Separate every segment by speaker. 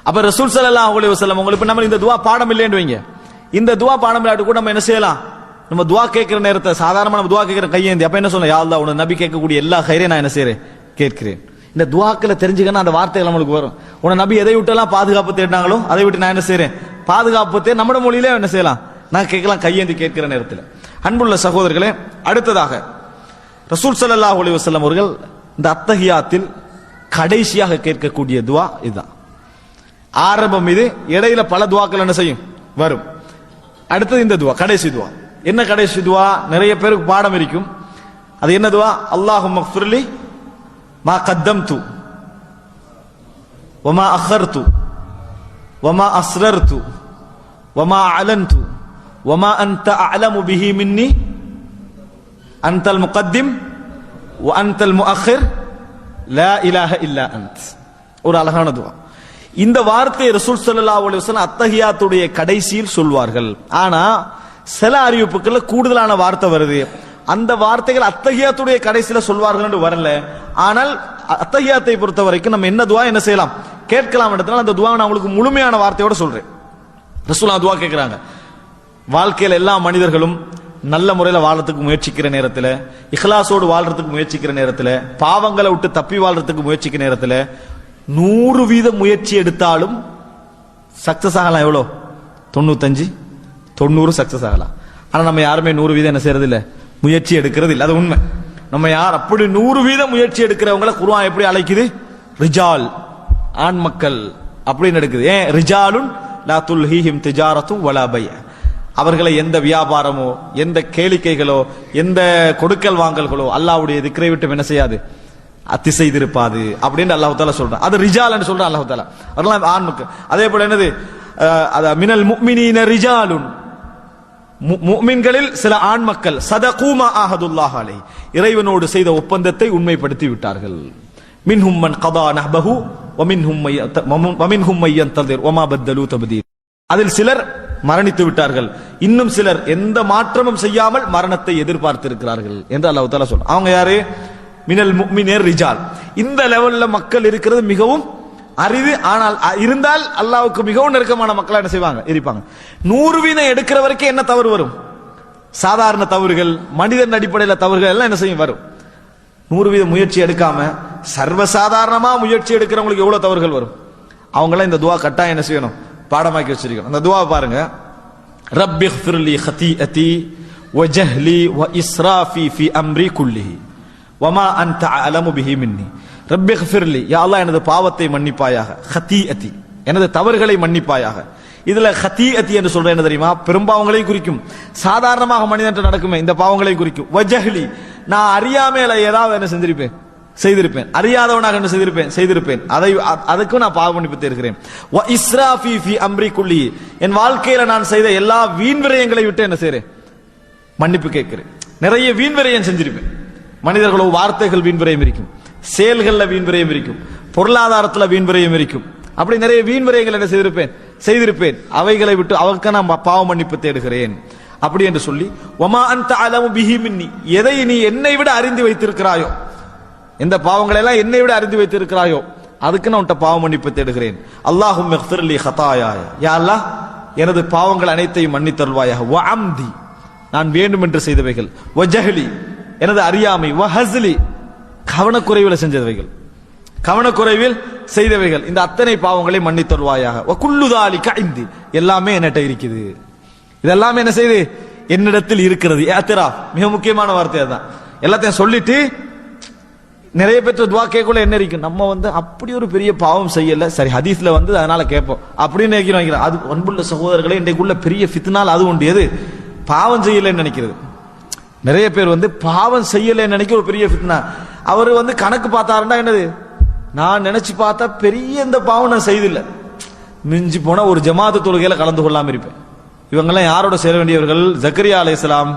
Speaker 1: அப்ப ரசூல் ஸல்லல்லாஹு அலைஹி வஸல்லம் உங்களுக்கு நம்ம இந்த துஆ பாடம் இல்லைன்னு வைங்க, இந்த துஆ பாடம் இல்லாட்டி கூட நம்ம என்ன செய்யலாம், நம்ம துஆ கேட்கிற நேரத்தை சாதாரணமா நம்ம துஆ கேட்கிற கையேந்தி அப்ப என்ன சொல்லலாம், யா அல்லாஹ் உன நபி கேட்கக்கூடிய எல்லா கைரையும் நான் என்ன செய்றேன் கேட்கிறேன். இந்த துஆக்களை தெரிஞ்சுக்கன்னா அந்த வார்த்தைகள் நம்மளுக்கு வரும். உன நபி எதை விட்டெல்லாம் பாதுகாப்பு தேடினாங்களோ அதை விட்டு நான் என்ன செய்றேன் பாதுகாப்பு தேடி நம்ம மொழியிலே என்ன செய்யலாம் நான் கேட்கலாம் கையேந்தி கேட்கிற நேரத்தில். அன்புள்ள சகோதரர்களே, அடுத்ததாக ரசூல் ஸல்லல்லாஹு அலைஹி வஸல்லம் அவர்கள் இந்த அத்தஹியாத்தில் கடைசியாக கேட்கக்கூடிய துஆ இதுதான். ஆரம்பம் இது, இடையில பல துஆக்கள் என்ன செய்யும் வரும். அடுத்தது இந்த துஆ கடைசி துஆ. என்ன கடைசி துஆ? நிறைய பேருக்கு பாடம் இருக்கும். அது என்ன துஆ? அல்லாஹும்ம ஃபிர்லி மா கத்தம்து வமா அഖர்து வமா அஸ்ரர்து வமா அலன்து வமா அன்த அஅலமு பிஹி மின்னி அன்தல் முகத்திம் வ அன்தல் முஅخر லா இலாஹ இல்லா அன்த். ஒரு அழகான துஆ. இந்த வார்த்தை ரசூல் ஸல்லல்லாஹு அலைஹி வஸல்லம் அத்தஹியாத்துடைய கடைசியில் சொல்வார்கள். ஆனா சில அறிவிப்புகள்ல கூடுதலான வார்த்தை வருது. அந்த வார்த்தைகள் அத்தஹியாத்துடைய கடைசியில சொல்வார்கள் என்று வரல. ஆனால் அத்தஹியாத்தை பொறுத்த வரைக்கும் நம்ம என்ன துஆ என்ன செய்யலாம் கேட்கலாம். என்றதால அந்த துஆ நான் உங்களுக்கு முழுமையான வார்த்தையோட சொல்றேன். ரசூலுல்லாஹ் துஆ கேட்கிறாங்க. வாழ்க்கையில எல்லா மனிதர்களும் நல்ல முறையில் வாழ்றதுக்கு முயற்சிக்கிற நேரத்தில், இஹ்லாஸோடு வாழ்றதுக்கு முயற்சிக்கிற நேரத்தில், பாவங்களை விட்டு தப்பி வாழ்றதுக்கு முயற்சிக்கிற நேரத்தில் 100% முயற்சி எடுத்தாலும் சக்சஸ் ஆகலாம். எவ்வளோ? 95 90 சக்சஸ் ஆகலாம். ஆனா நம்ம யாருமே 100% என்ன செய்யறது இல்ல, முயற்சி எடுக்கிறது இல்ல. அது உண்மை. நம்ம யார் அப்படி 100% முயற்சி எடுக்கிறவங்களை குர்ஆன் எப்படி அழைக்குது? ரிஜால், ஆண் மக்கள் அப்படின்னு எடுக்குது. ஏன்? ரிஜாலுன் லா துல்ஹீஹிம் திஜாரத்து வலா பை. அவர்களை எந்த வியாபாரமோ எந்த கேளிக்கைகளோ எந்த கொடுக்கல் வாங்கல்களோ அல்லாஹ்வுடைய திக்ரை விட்டு என்ன செய்யாது, அத்திசை திருப்பாது அப்படின்னு அல்லாஹ் தஆலா சொல்றான். அது ரிஜால்னு சொல்றான் அல்லாஹ் தஆலா. அவர்கள் ஆண் மக்கள். அதே போல என்னது, மினல் முஃமினீன ரிஜாலுன், முஃமின்களில் சில ஆண் மக்கள் சதகு மா ஆஹதுல்லாஹ் அலைஹி, இறைவனோடு செய்த ஒப்பந்தத்தை உண்மைப்படுத்தி விட்டார்கள். மின்ஹும் மன் கதா நஹ்பஹு வமின்ஹும் மை யன்தஸிர் வமா பத்தலு தப்தீல். அதில் சிலர் மரணித்து விட்டார்கள், இன்னும் சிலர் எந்த மாற்றமும் செய்யாமல் மரணத்தை எதிர்பார்த்திருக்கிறார்கள் என்று அல்லாஹ் தஆலா சொல்றான். அவங்க யாரு? மினல் முஃமினீர் ரிஜால். இந்த லெவல்ல மக்கள் இருக்கிறது மிகவும் அரிது. ஆனால் இருந்தால் அல்லாஹ்வுக்கு மிகவும் நெருக்கமான மக்கள் என்ன செய்வாங்க இருப்பாங்க. 100% எடுக்கிற வரைக்கும் என்ன தவறு வரும்? சாதாரண தவறுகள், மனிதன் அடிப்படையில் தவறுகள் எல்லாம் என்ன செய்யும் வரும். 100% முயற்சி எடுக்காம சர்வசாதாரணமா முயற்சி எடுக்கிறவங்களுக்கு எவ்வளவு தவறுகள் வரும். அவங்களாம் இந்த துஆ கட்டாயம் என்ன செய்யணும், பாடமாக்கி வச்சிருக்கணும். அந்த துஆ பாருங்க. ரப்பிக்ஃபிர்லி ஹதீஅதி வ ஜஹ்லி வ இஸ்ராஃபி ஃபி அம்ரி குல்லிஹி வமா அன்த அஅலமு பிஹி மின்னி. ரப்பிக்ஃபிர்லி, யா அல்லாஹ் எனது பாவத்தை மன்னிப்பாயாக. ஹதீஅதி, எனது தவறுகளை மன்னிப்பாயாக. இதுல ஹதீஅதி என்று சொல்ற என்ன தெரியுமா? பெரும்பாவங்களையும் குறிக்கும். சாதாரணமாக மனிதன் நடக்குமே இந்த பாவங்களையும் குறிக்கும். வ ஜஹ்லி, நான் அறியாமையில ஏதாவது என்ன செஞ்சிருப்பேன் செய்திருப்பேன், அறியாதவனாக என்ன செய்திருப்பேன், அதுக்கும் நான் பாவ மன்னிப்பு தேடுகிறேன். வ இஸ்ராஃபி ஃபி அம்ரி குல்லி, என் வாழ்க்கையில நான் செய்த எல்லா வீண் விரயங்களை விட்டு என்ன செய்றேன் மன்னிப்பு கேட்கிறேன். நிறைய வீண் விரயம் செஞ்சிருப்பேன். மனிதர்களோ வார்த்தைகள் வீண் விரயம் இருக்கும், செயல்கள்ல வீண் விரயம் இருக்கும், பொருளாதாரத்துல வீண் விரயம் இருக்கும். அப்படி நிறைய வீண் விரயங்கள் என்ன செய்திருப்பேன். அவைகளை விட்டு அவருக்கு நான் பாவ மன்னிப்பு தேடுகிறேன் அப்படி என்று சொல்லி, வமா அன்த அலமு பிஹி மின்னி, எதை நீ என்னை விட அறிந்து வைத்திருக்கிறாயோ, எந்த பாவங்களை எல்லாம் என்னை விட அறிந்து வைத்திருக்கிறாயோ அதுக்கு நான் உன்ட்ட பாவ மன்னிப்பு தேடுகிறேன். அல்லாஹும்ம இக்ஃபிர்லி ஹதாயாய, யா அல்லாஹ் எனது பாவங்கள் அனைத்தையும் மன்னித்தருள்வாயாக. வ அம்தி, நான் வேண்டும் என்று செய்தவைகள். வ ஜஹ்லி, எனது அறியாமை. வ ஹஸ்லி, கவனக்குறைவில் செஞ்சவைகள், கவனக்குறைவில் செய்தவைகள். இந்த அத்தனை பாவங்களை மன்னித்தருள்வாயாக. வ குல்லு தாலிக இந்தி, எல்லாமே என்னட்ட இருக்குது. இதெல்லாம் என்ன செய்து என்னிடத்தில் இருக்கிறது. இஅ்திராஃப், மிக முக்கியமான வார்த்தை அதான். எல்லாத்தையும் சொல்லிட்டு நிறைய பேர் துவா கேட்கல என்ன இருக்கு, நம்ம அப்படி ஒரு பெரிய பாவம் செய்யல, சரி ஹதீஸ்ல அதனால கேட்போம் அப்படின்னு நினைக்கிறோம். அது அன்புள்ள சகோதரர்களே, இன்றைக்குள்ள பெரிய ஃபித்னால் அது உண்டு. எது? பாவம் செய்யலன்னு நினைக்கிறது. நிறைய பேர் பாவம் செய்யலன்னு நினைக்க ஒரு பெரிய ஃபித்னா. அவர் கணக்கு பார்த்தாருன்னா என்னது, நான் நினைச்சு பார்த்தா பெரிய இந்த பாவம் நான் செய்தில்லை, மிஞ்சி போனா ஒரு ஜமாத்து தொழுகையில கலந்து கொள்ளாம இருப்பேன். இவங்கெல்லாம் யாரோட சேர வேண்டியவர்கள்? ஜக்கரியா அலைஹிஸ்ஸலாம்,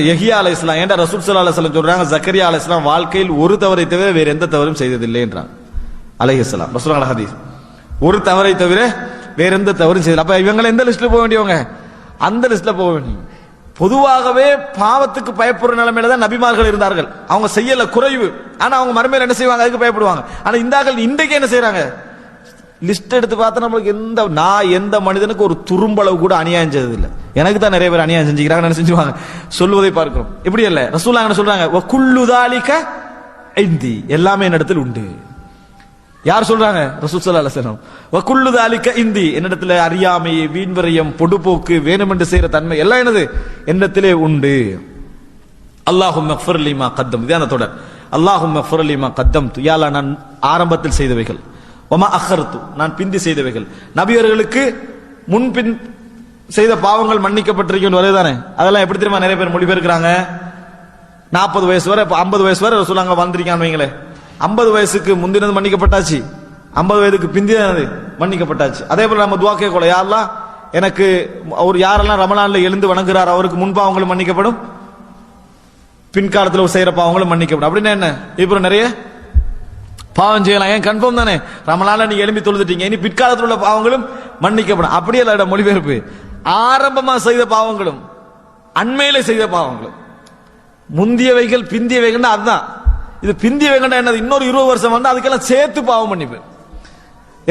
Speaker 1: யஹ்யா அலைஹிஸ்ஸலாம். ஏன்டா ரசூல் ஸல்லல்லாஹு அலைஹி வஸல்லம் சொல்றாங்க, ஜக்கரியா அலைஹிஸ்ஸலாம் வாழ்க்கையில் ஒரு தவறை தவிர வேற எந்த தவறும் செய்ததில்லை என்றாங்க அலைஹிஸ்ஸலாம். ரசூலுல்லாஹ் ஹதீஸ், ஒரு தவறை தவிர வேற எந்த தவறும் செய்யல. அப்ப இவங்க எந்த லிஸ்ட்ல போக வேண்டியவங்க? அந்த லிஸ்ட்ல போக வேண்டிய. பொதுவாகவே பாவத்துக்கு பயப்படுற நிலைமையில தான் நபிமார்கள் இருந்தார்கள். அவங்க செய்யல குறைவு, ஆனா அவங்க மறுமையில என்ன செய்வாங்க? அதுக்கு பயப்படுவாங்க. ஆனா இந்தாக்கள் இன்றைக்கு என்ன செய்யறாங்க? லிஸ்ட் எடுத்து பார்த்தா நம்மளுக்கு எந்த மனிதனுக்கு ஒரு துரும்பளவு கூட அநியாயம் செய்தது இல்லை. எனக்கு தான் நிறைய பேர் அநியாயம் செஞ்சுக்கிறாங்க செஞ்சுவாங்க சொல்லுவதை பார்க்கிறோம். இப்படி இல்ல, ரசூலுல்லாஹ் என்ன சொல்றாங்க, வகுல்லு தாலிக இந்தி, எல்லாமே என்னிடத்தில் உண்டு. யார் சொல்றாங்க? ரசூல் ஸல்லல்லாஹு அலைஹி வஸல்லம். வகுல்லு தாலிக இந்தி, என்னிடத்துல அறியாமை, வீண்வரியம், பொடுபோக்கு, வேணுமென்று செய்யற தன்மை எல்லாம் என்னது என்னிடத்திலே உண்டு. அல்லாஹும்ம ஃபிர் லி மா கத்தம், இதான் அந்த தொடர். அல்லாஹும்ம ஃபிர் லி மா கத்தம்து, யா அல்லாஹ் நான் ஆரம்பத்தில் செய்தவைகள், வமா அഖர்து நான் பிந்தி செய்தவைகள். நபியர்களுக்கு முன்பின் செய்த பாவங்கள் மன்னிக்கப்பட்டிருக்கும் வருதானே, அதெல்லாம் எப்படி தெரியுமா நிறைய பேர் மொழிபெயர்க்கிறாங்க. 40 வயசு வரை 50 வயசு வரை சொல்லுவாங்க வந்திருக்கான்னு வைங்களேன். 50 வயசுக்கு முந்தினது மன்னிக்கப்பட்டாச்சு, 50 வயதுக்கு பிந்தினது மன்னிக்கப்பட்டாச்சு. அதே போல நம்ம துஆ கேட்கல, யா அல்லாஹ் எனக்கு அவர் யாரெல்லாம் ரமலான்ல எழுந்து வணங்குறார் அவருக்கு முன்பாவங்களும் மன்னிக்கப்படும், பின்காலத்தில் செய்யற பாவங்களும் மன்னிக்கப்படும். அப்படின்னா என்ன, இப்போ நிறைய பாவம் செய்யலாம். ஏன் கன்ஃபார்ம் தானே, ரமலான்ல நீங்க எழுப்பி தொழுதுட்டீங்க, இனி பிற்காலத்தில் உள்ள பாவங்களும் மன்னிக்கப்படும். அப்படியே இல்ல மொழிபெயர்ப்பு, ஆரம்பமா செய்த பாவங்களும் அண்மையில செய்த பாவங்களும், முந்தியவைகள் பிந்தியவைகள் அதுதான். இது பிந்தியவைகள் என்னது, இன்னொரு 20 வருஷம் வந்து அதுக்கெல்லாம் சேர்த்து பாவம் மன்னிப்பு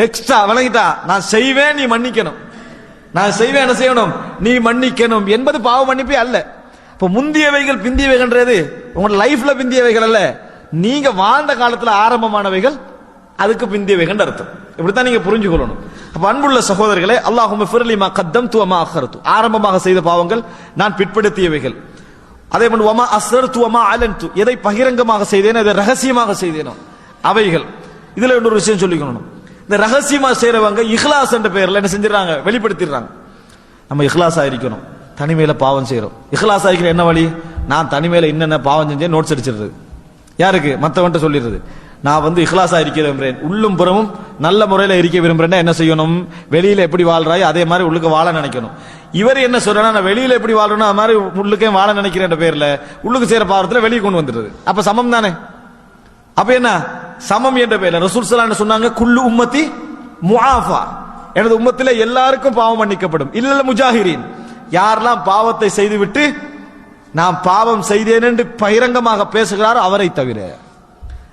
Speaker 1: எக்ஸ்ட்ரா வழங்கிட்டா. நான் செய்வேன் நீ மன்னிக்கணும், நான் செய்வேன் என்ன செய்யணும் நீ மன்னிக்கணும் என்பது பாவ மன்னிப்பே அல்ல. இப்ப முந்தியவைகள் பிந்தியவைகள்ன்றது உங்களோட லைஃப்ல பிந்தியவைகள் அல்ல, நீங்க வாழ்ந்த காலத்துல ஆரம்பமானவைகள் அதுக்கு பிந்தியவைகள் அர்த்தம். இப்படித்தான் நீங்க புரிஞ்சு கொள்ளணும். அப்ப அன்புள்ள சகோதரர்களே, அல்லாஹும்ம ஃபிர் லி மா கத்தம்து வ மா அഖர்து, ஆரம்பமாக செய்த பாவங்கள், நான் பிற்படுத்தியவைகள். அதே போன்று வமா அஸ்ரர்து வமா அலன்து, எதை பகிரங்கமாக செய்தேனோ எதை ரகசியமாக செய்தேனோ அவைகள். இதுல இன்னொரு விஷயம் சொல்லிக்கணும், இந்த ரகசியமா செய்யறவங்க இஹ்லாஸ் என்ற பெயர்ல என்ன செஞ்சிடறாங்க, வெளிப்படுத்திடுறாங்க. நம்ம இஹ்லாஸா இருக்கணும், தனிமையில பாவம் செய்யறோம். இஹ்லாஸா இருக்கிற என்ன வழி, நான் தனிமையில என்னென்ன பாவம் செஞ்சேன் நோட்ஸ் அடிச்சிடுறது. யாருக்கு, மற்றவன்ட்ட சொல்லிடுறது. நான் வந்து இஹ்லாஸா இருக்க விரும்புறேன், உள்ளும் புறமும் நல்ல முறையில இருக்க விரும்புறேன்னா என்ன செய்யணும், வெளியில எப்படி வாழ்றாய் அதே மாதிரி உள்ளுக்கு வாழ நினைக்கணும். இவர் என்ன சொல்றா, நான் வெளியில எப்படி வாழ்றேனோ அது மாதிரி உள்ளுக்கே வாழ நினைக்கிறேன் பேர்ல உள்ளுக்கு செய்யற பாவத்துல வெளியே கொண்டு வந்துடுறது. அப்ப சமம் தானே. அப்ப என்ன சமம் என்ற பெயர்ல ரசூல் ஸல்லல்லாஹு அலைஹி வஸல்லம் சொன்னாங்க, குல்லு உம்மத்தி முஆஃபா, எனது உம்மத்திலே எல்லாருக்கும் பாவம் மன்னிக்கப்படும், இல்ல முஜாஹிரீன், யாரெல்லாம் பாவத்தை செய்துவிட்டு நான் பாவம் செய்தேன் என்று பகிரங்கமாக பேசுகிறாரோ அவரை தவிர.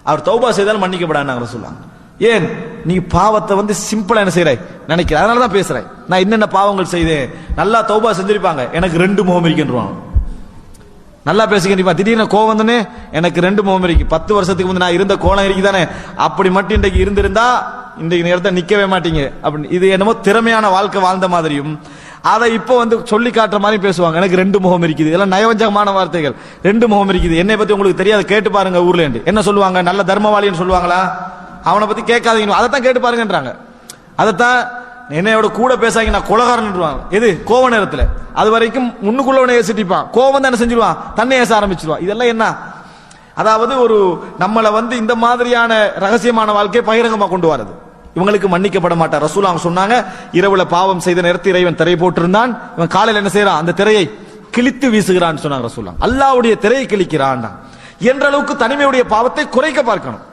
Speaker 1: அவர் தௌபா செய்தால் மன்னிக்கப்படான்னு சொல்லுவாங்க. ஏன், நீ பாவத்தை வந்து சிம்பிளா என்ன செய்யறாய் நினைக்கிற, அதனாலதான் பேசுறாய். நான் என்னென்ன பாவங்கள் செய்தேன், நல்லா தௌபா செஞ்சிருப்பாங்க, எனக்கு 2 முகம் இருக்கின்றான், நல்லா பேசுகிறீங்க, திடீர்னு கோவம் வந்தனே எனக்கு 2 முகம் இருக்கு, 10 வருஷத்துக்கு முந்தைய நான் இருந்த கோலம் இருக்குதானே, அப்படி மட்டும் இன்றைக்கு இருந்திருந்தா இன்றைக்கு நேரத்தை நிக்கவே மாட்டீங்க அப்படின்னு. இது என்னமோ திறமையான வாழ்க்கை வாழ்ந்த மாதிரியும் அதை இப்போ வந்து சொல்லி காட்டுற மாதிரி பேசுவாங்க, எனக்கு 2 முகம் இருக்குது. இதெல்லாம் நயவஞ்சகமான வார்த்தைகள். 2 முகம் இருக்குது, என்னை பத்தி உங்களுக்கு தெரியாது, கேட்டு பாருங்க ஊர்ல என்ன சொல்லுவாங்க, நல்ல தர்மவாளின்னு சொல்லுவாங்களா, அவனை பத்தி கேட்காதீங்க, அதைத்தான் கேட்டு பாருங்கன்றாங்க. அதைத்தான் என்னையோட கூட பேசாங்க, நான் கொலகாரன். எது, கோவ நேரத்துல அது வரைக்கும் முன்னுக்குள்ளவனை ஏசிட்டிப்பான், கோவம் தான் என்ன செஞ்சிருவான், தன்னை ஏச ஆரம்பிச்சிருவான். இதெல்லாம் என்ன, அதாவது ஒரு நம்மளை வந்து இந்த மாதிரியான ரகசியமான வாழ்க்கையை பகிரங்கமா கொண்டு வரது. இவங்களுக்கு மன்னிக்கப்பட மாட்டார். ரசூலுல்லாஹ் சொன்னாங்க, இரவுல பாவம் செய்த நேரத்தில் இறைவன் திரை போட்டிருந்தான், இவன் காலையில் என்ன செய்யறான், அந்த திரையை கிழித்து வீசுகிறான் சொன்னாங்க ரசூலுல்லாஹ். அல்லாஹ்வுடைய திரையை கிழிக்கிறான் என்ற அளவுக்கு தனிமையுடைய பாவத்தை குறைக்க பார்க்கணும்.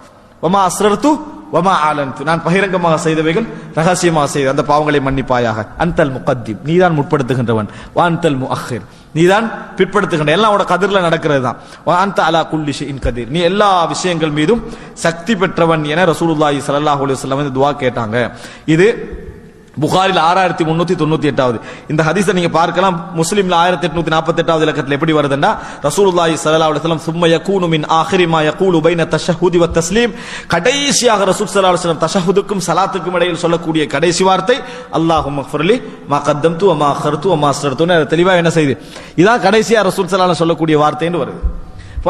Speaker 1: வமா அஸ்ரர்து வமா அலன்து, நான் பகிரங்கமாக செய்தவைகள் ரகசியமாக செய்த அந்த பாவங்களை மன்னிப்பாயாக. அன்தல் முகத்திம், நீதான் முற்படுத்துகின்றவன், வான்தல் முஅக்கிர், நீதான் பிற்படுத்துகின்ற, எல்லாம் உட கதிர்ல நடக்கிறது தான். வான்த அலா குல்லி ஷைஇன் கதீர், நீ எல்லா விஷயங்கள் மீதும் சக்தி பெற்றவன் என ரசூலுல்லாஹி ஸல்லல்லாஹு அலைஹி வஸல்லம் இந்த துஆ கேட்டாங்க. இது புகாரில் 6398. இந்த ஹதீஸை நீங்க பார்க்கலாம். முஸ்லிம்ல 1848 இலக்கத்தில் எப்படி வருதுன்னா, ரசூலுல்லாஹி ஸல்லல்லாஹு அலைஹி வஸல்லம் சும்ம யகூனு மின் ஆகிரி மா யகூலு பைன தஷஹுதி வ தஸ்லீம், கடைசியாக ரசூல் ஸல்லல்லாஹு அலைஹி வஸல்லம் தஷஹுதுக்கும் ஸலாத்துக்கும் இடையில் சொல்லக்கூடிய கடைசி வார்த்தை அல்லாஹும்ம ஃபிர்லி மா கத்தம்து வ மா அഖர்து வ மா அஸ்ரர்து. தெளிவா என்ன செய்து, இதான் கடைசியா ரசூல் ஸல்லல்லாஹு அலைஹி வஸல்லம் சொல்லக்கூடிய வார்த்தைன்னு வருது.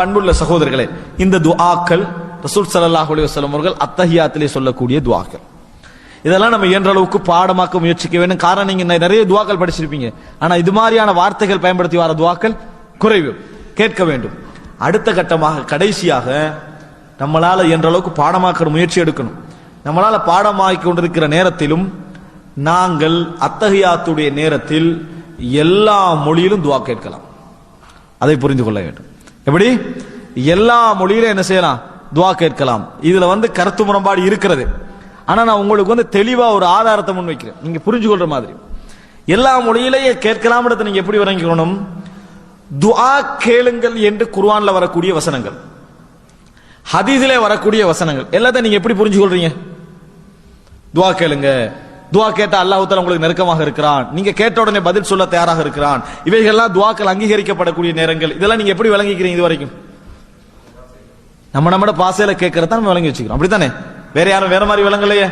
Speaker 1: அன்புள்ள சகோதரர்களே, இந்த துஆக்கள் ரசூல் ஸல்லல்லாஹு அலைஹி வஸல்லம் அவர்கள் அத்தஹியாத்திலே சொல்லக்கூடிய துஆக்கள். இதெல்லாம் நம்ம இயன்ற அளவுக்கு பாடமாக்க முயற்சிக்க வேண்டும். காரணம், நீங்க நிறைய துவாக்கள் படிச்சிருப்பீங்க, ஆனா இது மாதிரியான வார்த்தைகள் பயன்படுத்தி வர துவாக்கள் குறைவு, கேட்க வேண்டும். அடுத்த கட்டமாக கடைசியாக நம்மளால இயன்ற அளவுக்கு பாடமாக்க முயற்சி எடுக்கணும். நம்மளால பாடமாக்கி கொண்டிருக்கிற நேரத்திலும் நாங்கள் அத்தஹியாத்துடைய நேரத்தில் எல்லா மொழியிலும் துவா கேட்கலாம். அதை புரிந்து கொள்ள வேண்டும். எப்படி எல்லா மொழியிலும் என்ன செய்யலாம், துவா கேட்கலாம். இதுல வந்து கருத்து முரண்பாடு இருக்கிறது. ஆனா நான் உங்களுக்கு வந்து தெளிவா ஒரு ஆதாரத்தை முன்வைக்கிறேன், நீங்க புரிஞ்சு கொள்ற மாதிரி. எல்லா மொழியிலேயே கேட்கலாம், நீங்க எப்படி விளங்கிக்கணும், துஆ கேளுங்கள் என்று குர்ஆன்ல வரக்கூடிய வசனங்கள், ஹதீஸிலே வரக்கூடிய வசனங்கள் எல்லாத்தையும் நீங்க எப்படி புரிஞ்சு கொள்றீங்க? துவா கேளுங்க. துவா கேட்டா அல்லாஹ் தஆலா உங்களுக்கு நெருக்கமாக இருக்கிறான். நீங்க கேட்ட உடனே பதில் சொல்ல தயாராக இருக்கிறான். இவைகள்லாம் துவாக்கள் அங்கீகரிக்கப்படக்கூடிய நேரங்கள். இதெல்லாம் நீங்க எப்படி விளங்கிக்கிறீங்க இது வரைக்கும்? நம்ம பாசையில கேட்கறத நம்ம விளங்கி வச்சுக்கிறோம். அப்படித்தானே? வேற யாரும் வேற மாதிரி விளங்கலையே.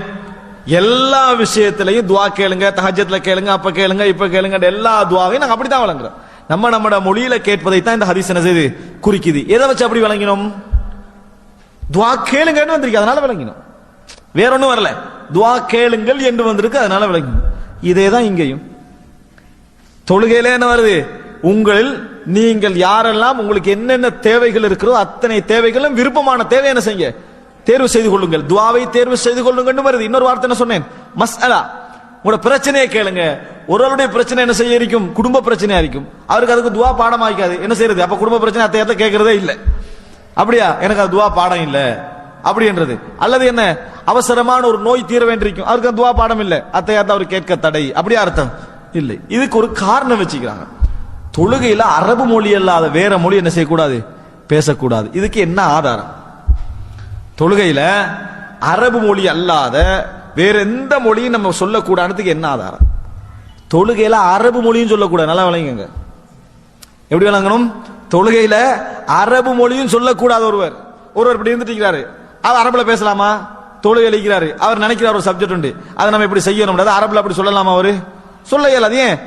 Speaker 1: எல்லா விஷயத்திலையும் துவா கேளுங்க, தஹஜ்ஜத்ல கேளுங்க, அப்ப கேளுங்க, இப்ப கேளுங்க, எல்லா துவாவையும் நாங்க அப்படித்தான் விளங்குறோம். நம்ம மொழியில கேட்பதை தான் இந்த ஹதீஸ் என்ன செய்து குறிக்குது. எதை வச்சு அப்படி விளங்கினோம்? துவா கேளுங்கன்னு வந்திருக்கு, அதனால விளங்கினோம். வேற ஒண்ணும் வரல. துவா கேளுங்கள் என்று வந்திருக்கு, அதனால விளங்கினோம். இதே தான் இங்கேயும் தொழுகையில என்ன வருது? உங்களில் நீங்கள் யாரெல்லாம் உங்களுக்கு என்னென்ன தேவைகள் இருக்கிறதோ அத்தனை தேவைகளும் விருப்பமான தேவை என்ன செய்யுங்க, தேர்வு செய்து கொள்ளுங்கள். துவாவை தேர்வு செய்து கொள்ளுங்கள் வருது. இன்னொரு வார்த்தை என்ன சொன்னேன்? மஸ்அலா. உங்களோட பிரச்சனையை கேளுங்க. ஒருவருடைய பிரச்சனை என்ன செய்ய இருக்கும்? குடும்ப பிரச்சனையா இருக்கும். அவருக்கு அதுக்கு துவா பாடம் ஆயிக்காது. என்ன செய்யறது? அப்ப குடும்ப பிரச்சனை அத்தையத்தை கேட்கறதே இல்லை. அப்படியா? எனக்கு அது துவா பாடம் இல்ல அப்படின்றது. அல்லது என்ன, அவசரமான ஒரு நோய் தீர வேண்டியிருக்கும், அவருக்கு துவா பாடம் இல்ல, அத்தையாத்த அவர் கேட்க தடை, அப்படியா அர்த்தம் இல்லை. இதுக்கு ஒரு காரணம் வச்சுக்கிறாங்க. தொழுகையில அரபு மொழி அல்லாத வேற மொழி என்ன செய்யக்கூடாது, பேசக்கூடாது. இதுக்கு என்ன ஆதாரம்? தொழுகையில அரபு மொழி அல்லாத வேற எந்த மொழியும் நம்ம சொல்லக்கூடாதுக்கு என்ன ஆதாரம்? தொழுகையில அரபு மொழியும் சொல்லக்கூடாது. நல்லா விளங்குங்க. எப்படி விளங்கணும்? தொழுகையில அரபு மொழியும் சொல்லக்கூடாது. ஒருவர் இப்படி இருந்துட்டு இருக்கிறாரு, அவர் அரபுல பேசலாமா? தொழுகை அளிக்கிறாரு, அவர் நினைக்கிறார் ஒரு சப்ஜெக்ட் உண்டு, அதை நம்ம இப்படி செய்யணும், அரபுல அப்படி சொல்லலாமா? அவரு சொல்ல இயலாது. ஏன்?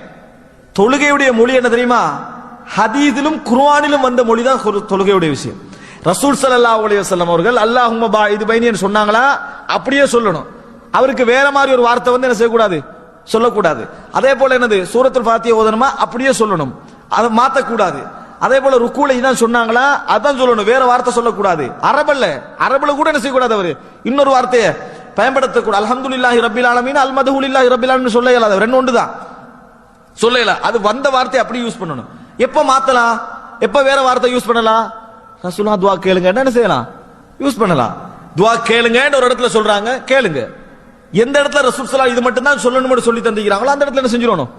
Speaker 1: தொழுகையுடைய மொழி என்ன தெரியுமா? ஹதீஸிலும் குர்ஆனிலும் வந்த மொழி தான் தொழுகையுடைய விஷயம். ரசூல் ஸல்லல்லாஹு அலைஹி வஸல்லம் அவர்கள் அல்லாஹும்ம பாயிது பைனி சொன்னாங்களா, அப்படியே சொல்லணும். அவருக்கு வேற மாதிரி ஒரு வார்த்தை வந்து என்ன செய்யக்கூடாது, சொல்லக்கூடாது. அதே போல என்னது, சூரத்துல் ஃபாத்திஹா ஓதணுமா, அப்படியே சொல்லணும், அதை மாத்தக்கூடாது. அதே போல ருக்கூல இதான் சொன்னாங்களா, அதான் சொல்லணும், வேற வார்த்தை சொல்லக்கூடாது. அரபுல கூட என்ன செய்யக்கூடாது, அவரு இன்னொரு வார்த்தையை பயன்படுத்தக்கூடாது. அல்ஹம்துலில்லாஹி ரப்பில் ஆலமீன், அல்மதுலில்லாஹி ரப்பில் ஆலமீன் சொல்ல இயலாது. ரெண்டு ஒன்று தான் சொல்ல இயலாது. அது வந்த வார்த்தை அப்படி யூஸ் பண்ணணும். எப்ப மாத்தலாம், எப்ப வேற வார்த்தை யூஸ் பண்ணலாம்? ரசூலுல்லாஹ் துஆ கேளுங்க என்ன செய்யலாம், யூஸ் பண்ணலாம். துஆ கேளுங்க ஒரு இடத்துல சொல்றாங்க, கேளுங்க. எந்த இடத்துல ரசூல் ஸல்லல்லாஹு இது மட்டும் தான் சொல்லணும்னு சொல்லி தந்திக்கிறாங்களோ அந்த இடத்துல என்ன செஞ்சிரணும்,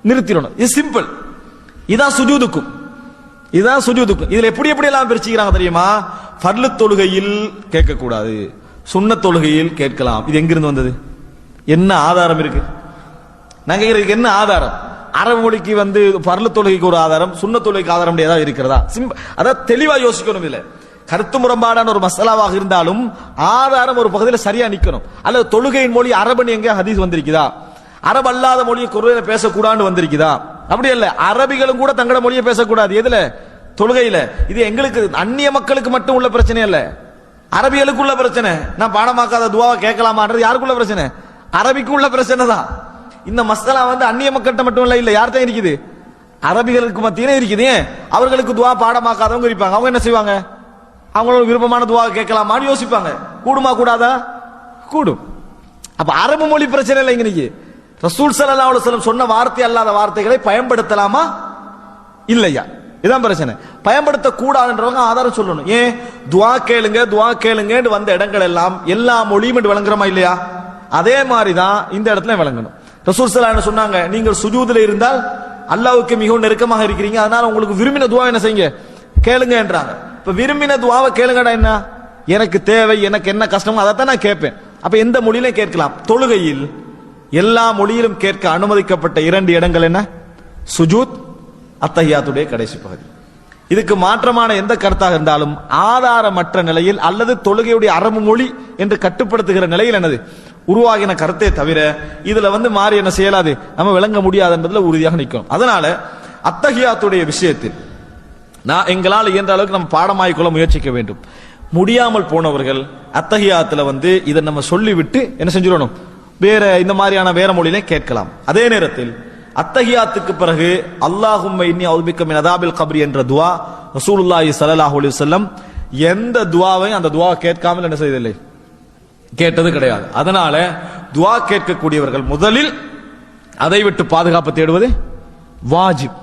Speaker 1: நிறுத்திடணும். இது சிம்பிள். இதான் சுஜூதுக்கும், இதுதான் சுஜூதுக்கும். இதுல எப்படி எப்படி எல்லாம் பிரிச்சுக்கிறாங்க தெரியுமா? ஃபர்லு தொழுகையில் கேட்க கூடாது, சுன்னத் தொழுகையில் கேட்கலாம். இது எங்கிருந்து வந்தது? என்ன ஆதாரம் இருக்கு? நாங்க இதுக்கு என்ன ஆதாரம்? அரபு மொழிக்கு வந்து ஃபர்லு தொழுகைக்கு ஒரு ஆதாரம், சுன்னத் தொழுகைக்கு ஆதாரம் ஏதாவது இருக்கிறதா? அதாவது தெளிவா யோசிக்கணும். இல்ல கருத்து முரண்பாடான ஒரு மசாலாவாக இருந்தாலும் ஆதாரம் ஒரு பகுதியில் சரியா நிக்கணும். அல்லது தொழுகையின் மொழி அரபு எங்க ஹதீஸ் வந்திருக்குதா? அரபு அல்லாத மொழியை குர்ஆன்ல பேசக்கூடாதுன்னு வந்திருக்குதா? அப்படி இல்ல, அரபிகளும் கூட தங்களோட மொழியை பேசக்கூடாது. எதுல? தொழுகையில. இது எங்களுக்கு அந்நிய மக்களுக்கு மட்டும் உள்ள பிரச்சனை இல்ல, அரபிகளுக்கு உள்ள பிரச்சனை. நான் பாடமாக்காத துவாவை கேட்கலாமான்றது யாருக்குள்ள பிரச்சனை? அரபிக்கு உள்ள பிரச்சனை தான். இந்த மசாலா வந்து அந்நிய மக்கள்கிட்ட மட்டும் இல்ல, யார்கிட்ட இருக்குது? அரபிகளுக்கு மத்தியிலே இருக்குது. அவர்களுக்கு துவா பாடமாக்காதவங்க இருப்பாங்க. அவங்க என்ன செய்வாங்க? அவங்களோட விருப்பமான துவா கேட்கலாமான்னு யோசிப்பாங்க. கூடுமா கூடாதா? கூடும். அப்ப அரபு மொழி பிரச்சனை இல்லை. இன்னைக்கு ரசூல் ஸல்லல்லாஹு அலைஹி வஸல்லம் சொன்ன வார்த்தை அல்லாத வார்த்தைகளை பயன்படுத்தலாமா இல்லையா? இதான் பிரச்சனை. பயன்படுத்த கூடாதுன்றவங்க ஆதாரம் சொல்லணும். ஏன்? துவா கேளுங்க துவா கேளுங்க வந்த இடங்கள் எல்லாம் எல்லா மொழியும் விளங்குறமா இல்லையா? அதே மாதிரிதான் இந்த இடத்துல விளங்கணும். ரசூல் ஸல்லல்லாஹு அலைஹி வஸல்லம் சொன்னாங்க, நீங்கள் சுஜூதுல இருந்தால் அல்லாஹ்வுக்கு மிகவும் நெருக்கமாக இருக்கிறீங்க, அதனால உங்களுக்கு விரும்பின துவா என்ன செய்யுங்க, கேளுங்க என்றாங்க. இப்ப விரும்பின துவாவை கேளுங்கடா என்ன? எனக்கு தேவை, எனக்கு என்ன கஷ்டமோ அதைத்தான் நான் கேட்பேன். அப்ப எந்த மொழியிலும் கேட்கலாம். தொழுகையில் எல்லா மொழியிலும் கேட்க அனுமதிக்கப்பட்ட இரண்டு இடங்கள் என்ன? சுஜூத், அத்தஹியாத்துடைய கடைசி பகுதி. இதுக்கு மாற்றமான எந்த கருத்தாக இருந்தாலும் ஆதாரமற்ற நிலையில் அல்லது தொழுகையுடைய அரபு மொழி என்று கட்டுப்படுத்துகிற நிலையில் என்னது உருவாகின கருத்தை தவிர இதுல வந்து மாறி என்ன செய்யலாது, நம்ம விளங்க முடியாது என்பதுல உறுதியாக நிற்கும். அதனால அத்தஹியாத்துடைய விஷயத்தில் நான் எங்களால் இயன்ற அளவுக்கு நம்ம பாடமாய்க்கொள்ள முயற்சிக்க வேண்டும். முடியாமல் போனவர்கள் அத்தஹியாத்துல வந்து இதை நம்ம சொல்லிவிட்டு என்ன செஞ்சிடணும், வேற இந்த மாதிரியான வேற மொழியிலே கேட்கலாம். அதே நேரத்தில் அத்தஹியாத்துக்கு பிறகு அல்லாஹும்ம இன்னி அஊதுபிக்க மின் அஸாபில் கப்ரி என்ற துஆ ரசூலுல்லாஹி ஸல்லல்லாஹு அலைஹி வஸல்லம் எந்த துஆவையும் அந்த துஆ கேட்காமல் என்ன செய்ததில்லை, கேட்டது கிடையாது. அதனால துஆ கேட்கக்கூடியவர்கள் முதலில் அதை விட்டு பாதுகாப்பு தேடுவது வாஜிப்,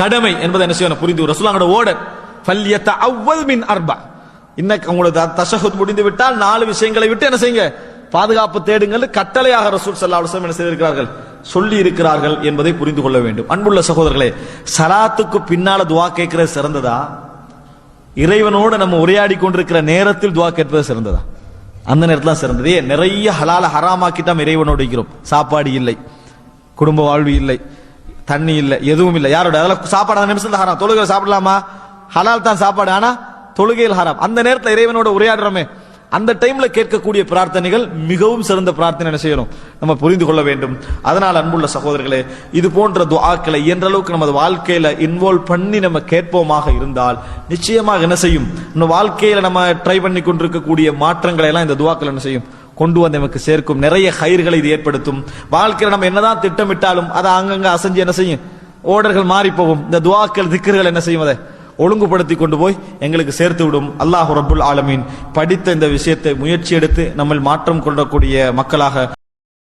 Speaker 1: கடமை என்பதை என்ன செய்யணும் புரிந்து. ரசூலுல்லாஹோட ஓர்டர் ஃபல்யதஅவ்வல் மின் அர்பா, இன்னைக்கு உங்களோட தஷஹுத் முடிந்து விட்டால் 4 விஷயங்களை விட்டு என்ன செய்யுங்க, பாதுகாப்பு தேடுங்கள் கட்டளையாக ரசூல் ஸல்லல்லாஹு அலைஹி வஸல்லம் என்ன செய்திருக்கிறார்கள், சொல்லி இருக்கிறார்கள் என்பதை புரிந்து கொள்ள வேண்டும். அன்புள்ள சகோதரர்களே, ஸலாத்துக்கு பின்னால துஆ கேட்கிறது சிறந்ததா, இறைவனோடு நம்ம உரையாடி கொண்டிருக்கிற நேரத்தில் துஆ கேட்பது சிறந்ததா? அந்த நேரத்துல சிறந்தது. நிறைய ஹலால ஹராமாக்கிட்டா இறைவனோடு இருக்கிறோம். சாப்பாடு இல்லை, குடும்ப வாழ்வு இல்லை, தண்ணி இல்லை, எதுவும் இல்லை. யாரோட அதெல்லாம் சாப்பாடு அந்த நிமிஷத்துல ஹராம். தொழுகை சாப்பிடலாமா? ஹலால் தான் சாப்பாடு, ஆனா தொழுகையில் ஹராம். அந்த நேரத்தில் இறைவனோட உரையாடுறோமே, அந்த டைம்ல கேட்கக்கூடிய பிரார்த்தனைகள் மிகவும் சிறந்த பிரார்த்தனை. என்ன செய்யணும்? நம்ம புரிந்து கொள்ள வேண்டும். அதனால் அன்புள்ள சகோதரர்களே, இது போன்ற துஆக்களை இயன்ற அளவுக்கு நமது வாழ்க்கையில இன்வால்வ் பண்ணி நம்ம கேட்போமாக இருந்தால் நிச்சயமாக என்ன செய்யும், நம்ம வாழ்க்கையில நம்ம ட்ரை பண்ணி கொண்டிருக்கக்கூடிய மாற்றங்களை எல்லாம் இந்த துஆக்கள் என்ன செய்யும், கொண்டு வந்து நமக்கு சேர்க்கும். நிறைய கயிறுகளை இது ஏற்படுத்தும். வாழ்க்கையில நம்ம என்னதான் திட்டமிட்டாலும் அதை அங்கங்க அசைஞ்சு என்ன செய்யும், ஓடர்கள் மாறி போகும். இந்த துஆக்கள் திக்ர்கள் என்ன செய்யும், அதை ஒழுங்குபடுத்தி கொண்டு போய் எங்களுக்கு சேர்த்து விடும். அல்லாஹ் ரப்புல் ஆலமீன் படித்த இந்த விஷயத்தை முயற்சி எடுத்து நம்ம மாற்றம் கொள்ளக்கூடிய மக்களாக